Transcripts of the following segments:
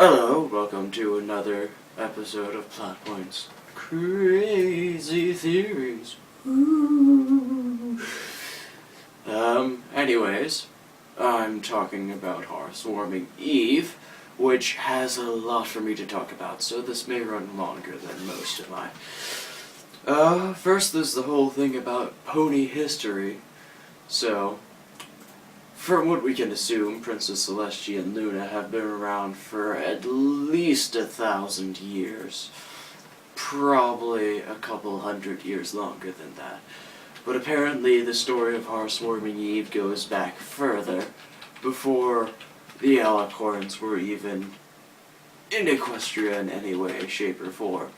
Hello, welcome to another episode of PlotPoints Crazy Theories. Ooh. Anyways, I'm talking about Hearthwarming Eve, which has a lot for me to talk about, so this may run longer than most of my... First there's the whole thing about pony history. So, from what we can assume, Princess Celestia and Luna have been around for at least 1,000 years. Probably a couple hundred years longer than that. But apparently the story of Hearthwarming Eve goes back further, before the Alicorns were even in Equestria in any way, shape, or form.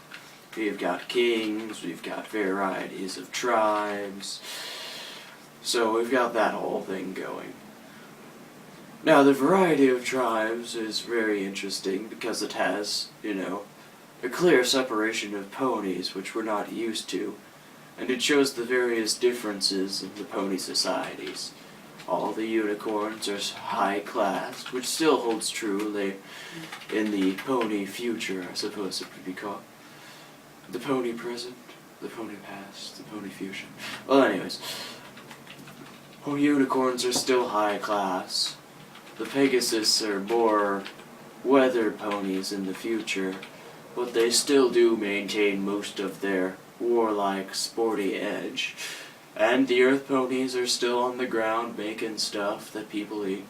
We've got kings, we've got varieties of tribes, so we've got that whole thing going. Now, the variety of tribes is very interesting because it has, a clear separation of ponies, which we're not used to, and it shows the various differences in the pony societies. All the unicorns are high class, which still holds true in the pony future, I suppose it would be called. The pony present, the pony past, the pony future. Well, anyways, unicorns are still high class. The Pegasus are more weathered ponies in the future, but they still do maintain most of their warlike, sporty edge. And the Earth ponies are still on the ground making stuff that people eat.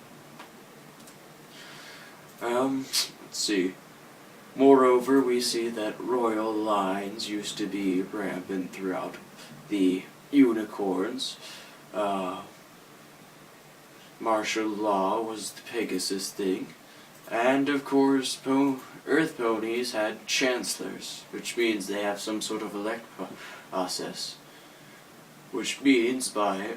Let's see. Moreover, we see that royal lines used to be rampant throughout the unicorns. Martial law was the Pegasus thing. And, of course, Earth ponies had chancellors, which means they have some sort of elect process. Which means, by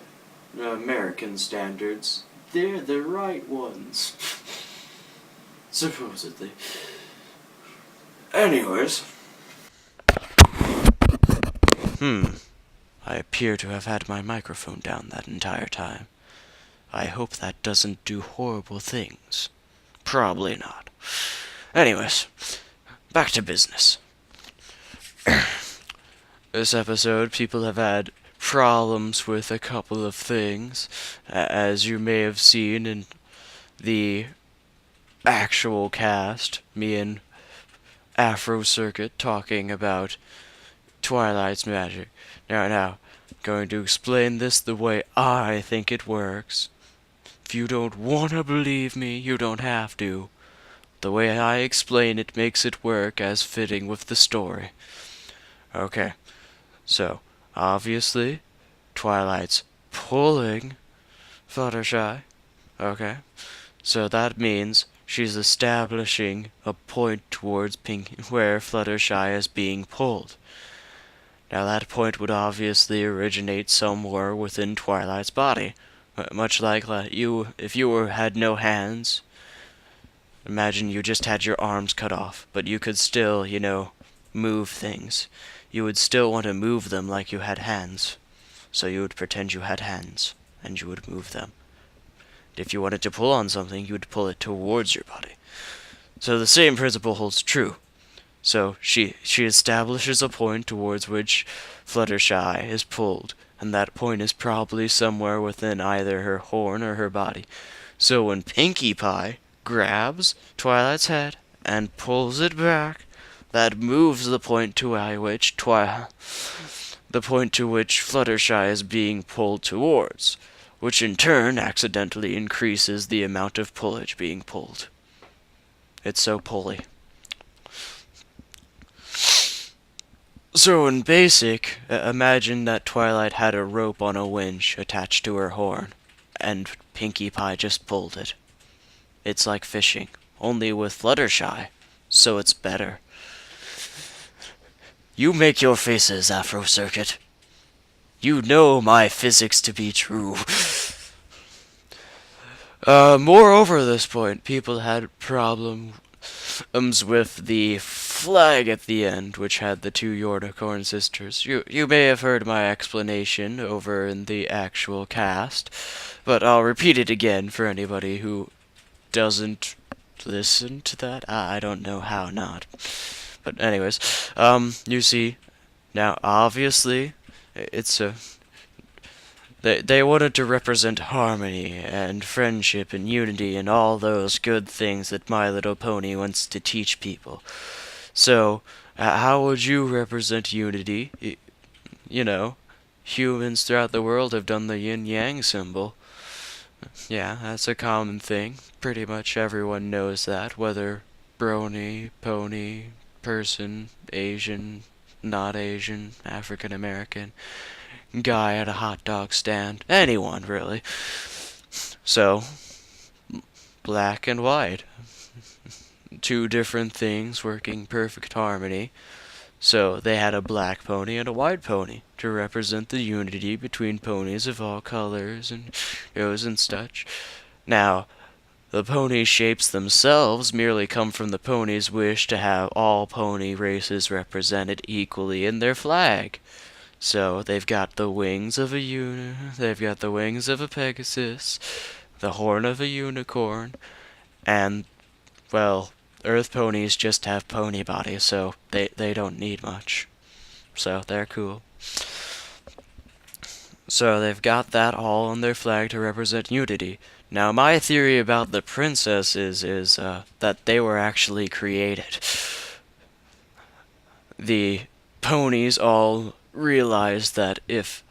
American standards, they're the right ones. Supposedly. Anyways. I appear to have had my microphone down that entire time. I hope that doesn't do horrible things. Probably not. Anyways, back to business. This episode, people have had problems with a couple of things, as you may have seen in the actual cast, me and Afro Circuit talking about Twilight's magic. Now, going to explain this the way I think it works. If you don't want to believe me, you don't have to. The way I explain it makes it work as fitting with the story. Okay, so, obviously, Twilight's pulling Fluttershy. Okay, so that means she's establishing a point towards where Fluttershy is being pulled. Now that point would obviously originate somewhere within Twilight's body. Much like if you had no hands, imagine you just had your arms cut off, but you could still, move things. You would still want to move them like you had hands. So you would pretend you had hands, and you would move them. If you wanted to pull on something, you would pull it towards your body. So the same principle holds true. So she establishes a point towards which Fluttershy is pulled, and that point is probably somewhere within either her horn or her body. So when Pinkie Pie grabs Twilight's head and pulls it back, that moves the point to which Fluttershy is being pulled towards, which in turn accidentally increases the amount of pullage being pulled. It's so pulley. So in basic, imagine that Twilight had a rope on a winch attached to her horn, and Pinkie Pie just pulled it. It's like fishing, only with Fluttershy, so it's better. You make your faces, Afro Circuit. You know my physics to be true. Moreover, at this point, people had problems with the flag at the end, which had the two Unicorn sisters. You may have heard my explanation over in the actual cast, but I'll repeat it again for anybody who doesn't listen to that? I don't know how not. But anyways, you see, now obviously, it's a they wanted to represent harmony and friendship and unity and all those good things that My Little Pony wants to teach people. So, how would you represent unity? You know, humans throughout the world have done the yin yang symbol. Yeah, that's a common thing. Pretty much everyone knows that, whether brony, pony, person, Asian, not Asian, African American, guy at a hot dog stand, anyone really. So, black and white. Two different things working perfect harmony. So they had a black pony and a white pony to represent the unity between ponies of all colors and shows and such. Now, the pony shapes themselves merely come from the pony's wish to have all pony races represented equally in their flag. So they've got the wings of they've got the wings of a Pegasus, the horn of a unicorn, and, well, Earth ponies just have pony bodies, so they don't need much. So they're cool. So they've got that all on their flag to represent unity. Now, my theory about the princesses is that they were actually created. The ponies all realized that if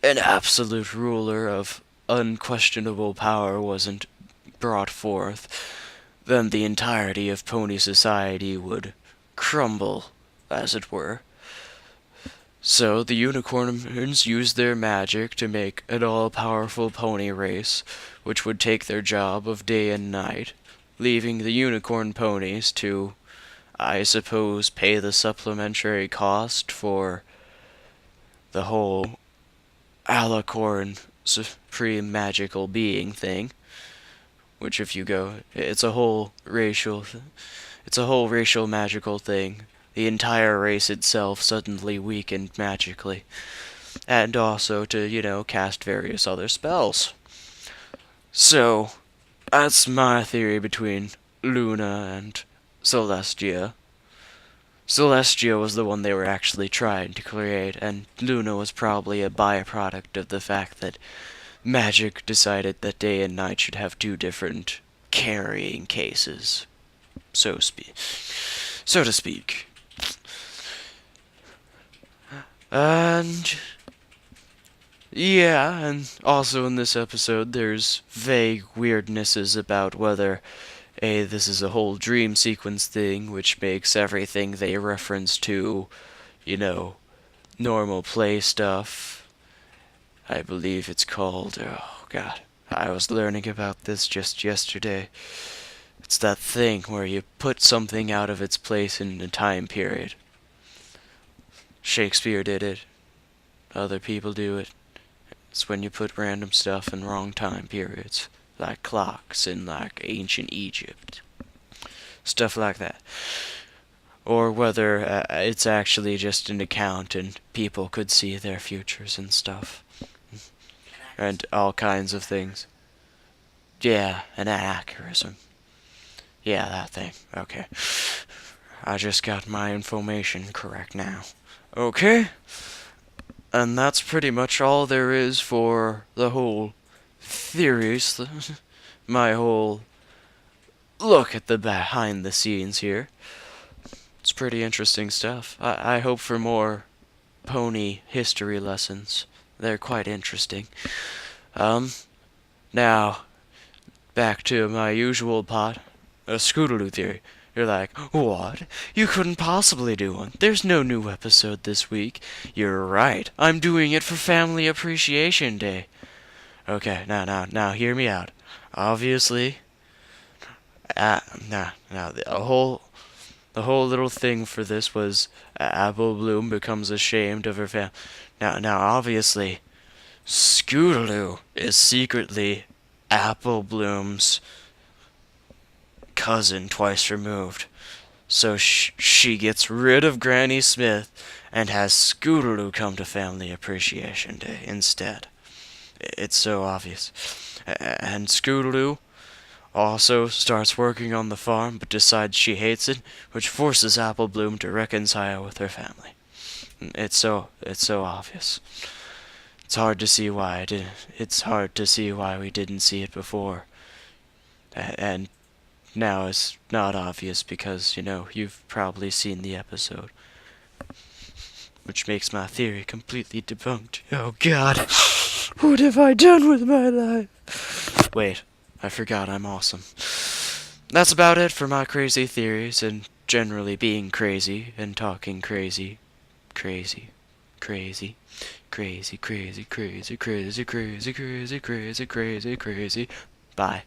an absolute ruler of unquestionable power wasn't brought forth, then the entirety of pony society would crumble, as it were. So the unicorns used their magic to make an all-powerful pony race, which would take their job of day and night, leaving the unicorn ponies to, I suppose, pay the supplementary cost for the whole alicorn supreme magical being thing. Which, if you go, it's a whole racial magical thing. The entire race itself suddenly weakened magically. And also to, cast various other spells. So, that's my theory between Luna and Celestia. Celestia was the one they were actually trying to create, and Luna was probably a byproduct of the fact that magic decided that day and night should have two different carrying cases, so to speak. And yeah, and also in this episode there's vague weirdnesses about whether this is a whole dream sequence thing, which makes everything they reference to, normal play stuff. I believe it's called, oh god, I was learning about this just yesterday. It's that thing where you put something out of its place in a time period. Shakespeare did it. Other people do it. It's when you put random stuff in wrong time periods, like clocks in like ancient Egypt. Stuff like that. Or whether it's actually just an account and people could see their futures and stuff. And all kinds of things. Yeah, an anachronism. Yeah, that thing. Okay. I just got my information correct now. Okay? And that's pretty much all there is for the whole theories. My whole look at the behind the scenes here. It's pretty interesting stuff. I hope for more pony history lessons. They're quite interesting. Now, back to my usual pot, a Scootaloo theory. You're like, what? You couldn't possibly do one. There's no new episode this week. You're right. I'm doing it for Family Appreciation Day. Okay, now, hear me out. Obviously, the whole little thing for this was Apple Bloom becomes ashamed of her family. Now, obviously, Scootaloo is secretly Apple Bloom's cousin twice removed. So she gets rid of Granny Smith and has Scootaloo come to Family Appreciation Day instead. It's so obvious. And Scootaloo, also starts working on the farm but decides she hates it, which forces Apple Bloom to reconcile with her family. It's so obvious. It's hard to see why we didn't see it before. And now it's not obvious because, you've probably seen the episode. Which makes my theory completely debunked. Oh god. What have I done with my life? Wait, I forgot I'm awesome. That's about it for my crazy theories and generally being crazy and talking crazy. Crazy. Crazy. Crazy, crazy, crazy, crazy, crazy, crazy, crazy, crazy, crazy. Bye.